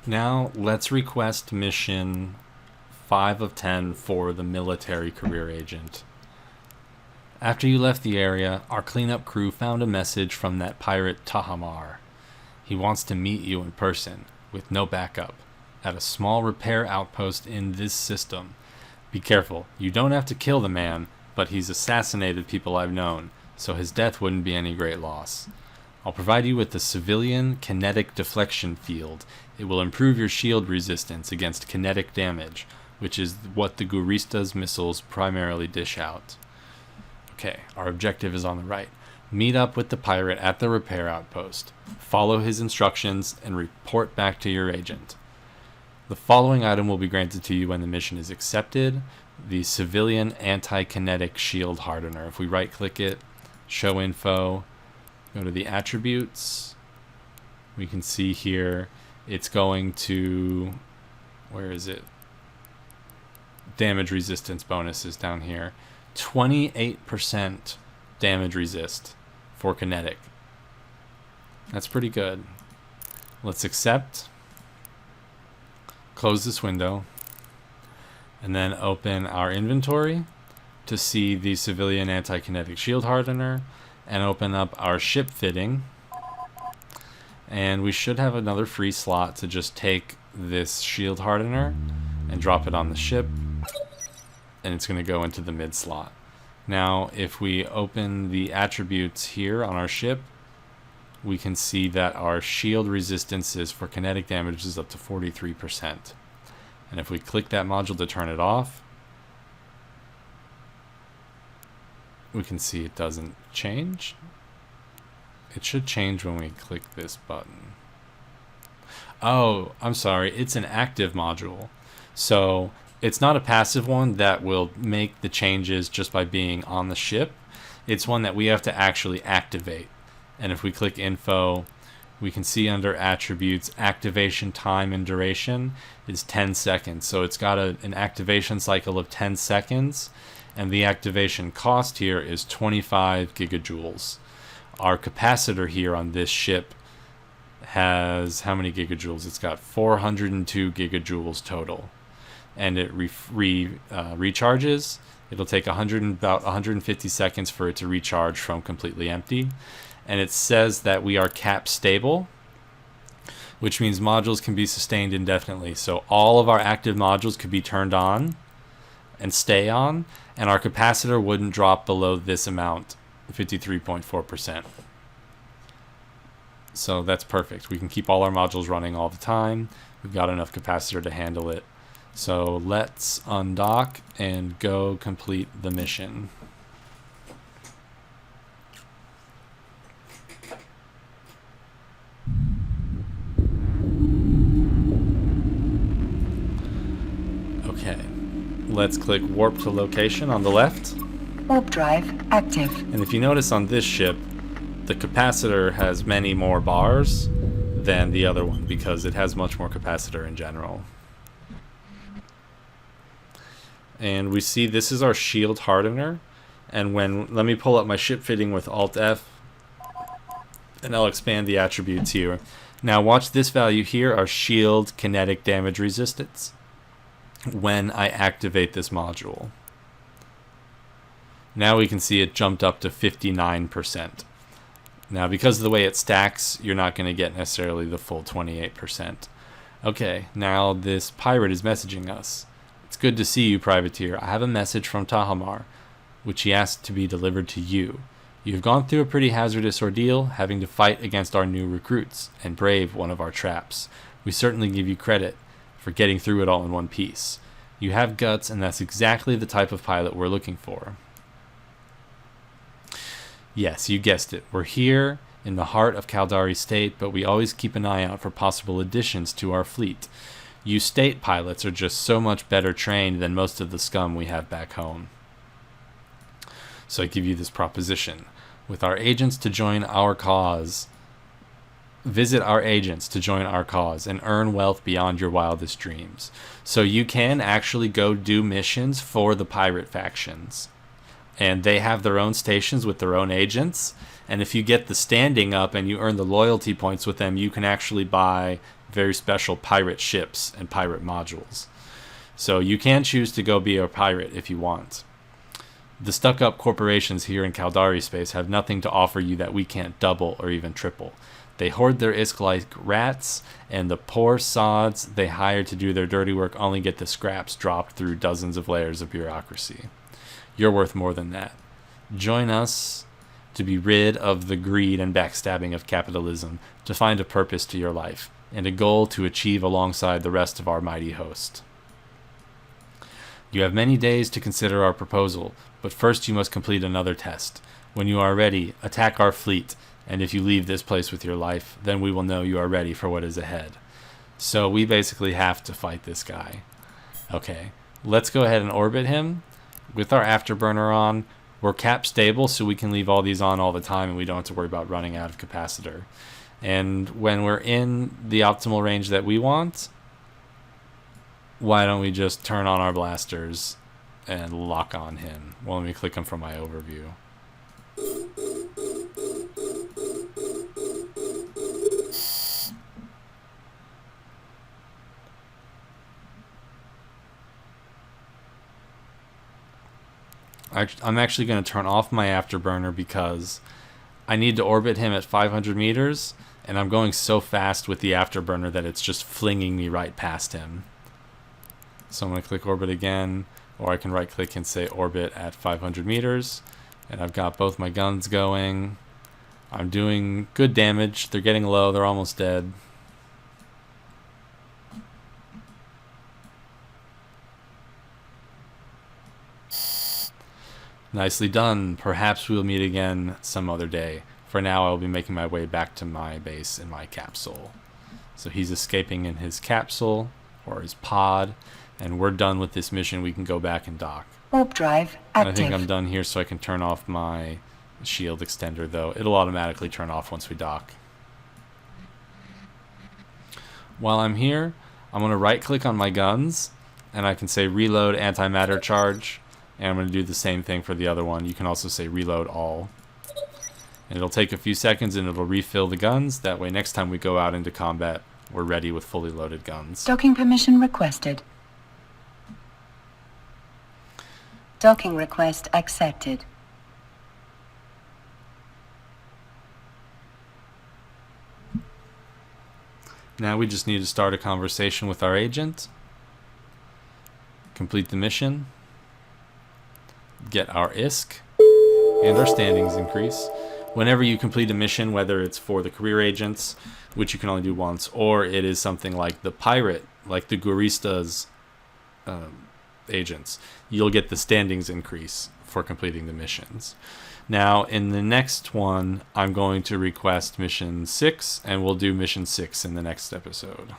Now let's request mission 5 of 10 for the military career agent. After you left the area, our cleanup crew found a message from that pirate Tahamar. He wants to meet you in person, with no backup, at a small repair outpost in this system. Be careful, you don't have to kill the man, but he's assassinated people I've known, so his death wouldn't be any great loss. I'll provide you with the civilian kinetic deflection field. It will improve your shield resistance against kinetic damage, which is what the Gurista's missiles primarily dish out. Okay, our objective is on the right. Meet up with the pirate at the repair outpost. Follow his instructions and report back to your agent. The following item will be granted to you when the mission is accepted. The civilian anti-kinetic shield hardener. If we right click it, show info, go to the attributes, we can see here it's going to, where is it? Damage resistance bonuses down here. 28% damage resist for kinetic. That's pretty good. Let's accept. Close this window. And then open our inventory to see the civilian anti-kinetic shield hardener. And open up our ship fitting. And we should have another free slot to just take this shield hardener and drop it on the ship. And it's going to go into the mid slot. Now, if we open the attributes here on our ship, we can see that our shield resistances for kinetic damage is up to 43%. And if we click that module to turn it off, we can see it doesn't change. It should change when we click this button. Oh, I'm sorry. It's an active module. So it's not a passive one that will make the changes just by being on the ship. It's one that we have to actually activate. And if we click info, we can see under attributes, activation time and duration is 10 seconds. So it's got an activation cycle of 10 seconds. And the activation cost here is 25 gigajoules. Our capacitor here on this ship has how many gigajoules? It's got 402 gigajoules total. And it recharges. It'll take about 150 seconds for it to recharge from completely empty. And it says that we are cap stable, which means modules can be sustained indefinitely. So all of our active modules could be turned on and stay on, and our capacitor wouldn't drop below this amount, 53.4%. So that's perfect. We can keep all our modules running all the time. We've got enough capacitor to handle it. So let's undock and go complete the mission. Okay, let's click warp to location on the left. Warp drive active. And if you notice on this ship, the capacitor has many more bars than the other one because it has much more capacitor in general. And we see this is our shield hardener. And let me pull up my ship fitting with Alt F, and I'll expand the attributes here. Now watch this value here, our shield kinetic damage resistance, when I activate this module. Now we can see it jumped up to 59%. Now because of the way it stacks, you're not going to get necessarily the full 28%. Okay, now this pirate is messaging us. It's good to see you, privateer. I have a message from Tahamar, which he asked to be delivered to you. You've gone through a pretty hazardous ordeal, having to fight against our new recruits and brave one of our traps. We certainly give you credit for getting through it all in one piece. You have guts, and that's exactly the type of pilot we're looking for. Yes, you guessed it. We're here in the heart of Caldari State, but we always keep an eye out for possible additions to our fleet. You state pilots are just so much better trained than most of the scum we have back home. So I give you this proposition. With our agents to join our cause, visit our agents to join our cause and earn wealth beyond your wildest dreams. So you can actually go do missions for the pirate factions. And they have their own stations with their own agents. And if you get the standing up and you earn the loyalty points with them, you can actually buy very special pirate ships and pirate modules. So you can choose to go be a pirate if you want. The stuck-up corporations here in Caldari space have nothing to offer you that we can't double or even triple. They hoard their isk like rats, and the poor sods they hire to do their dirty work only get the scraps dropped through dozens of layers of bureaucracy. You're worth more than that. Join us to be rid of the greed and backstabbing of capitalism, to find a purpose to your life, and a goal to achieve alongside the rest of our mighty host. You have many days to consider our proposal, but first you must complete another test. When you are ready, attack our fleet, and if you leave this place with your life, then we will know you are ready for what is ahead. So we basically have to fight this guy. Okay, let's go ahead and orbit him with our afterburner on. We're cap stable, so we can leave all these on all the time, and we don't have to worry about running out of capacitor. And when we're in the optimal range that we want, why don't we just turn on our blasters and lock on him? Well, let me click him from my overview. I'm actually going to turn off my afterburner because I need to orbit him at 500 meters, and I'm going so fast with the afterburner that it's just flinging me right past him. So I'm going to click orbit again, or I can right click and say orbit at 500 meters, and I've got both my guns going. I'm doing good damage. They're getting low. They're almost dead. Nicely done. Perhaps we'll meet again some other day. For now, I'll be making my way back to my base in my capsule. So he's escaping in his capsule, or his pod, and we're done with this mission. We can go back and dock. Warp drive And I active. think I'm done here, so I can turn off my shield extender, though. It'll automatically turn off once we dock. While I'm here, I'm going to right-click on my guns, and I can say reload antimatter charge. And I'm going to do the same thing for the other one. You can also say reload all. And it'll take a few seconds and it'll refill the guns. That way next time we go out into combat, we're ready with fully loaded guns. Docking permission requested. Docking request accepted. Now we just need to start a conversation with our agent. Complete the mission. Get our ISK. And our standings increase. Whenever you complete a mission, whether it's for the career agents, which you can only do once, or it is something like the pirate, like the Guristas agents, you'll get the standings increase for completing the missions. Now, in the next one, I'm going to request mission 6, and we'll do mission 6 in the next episode.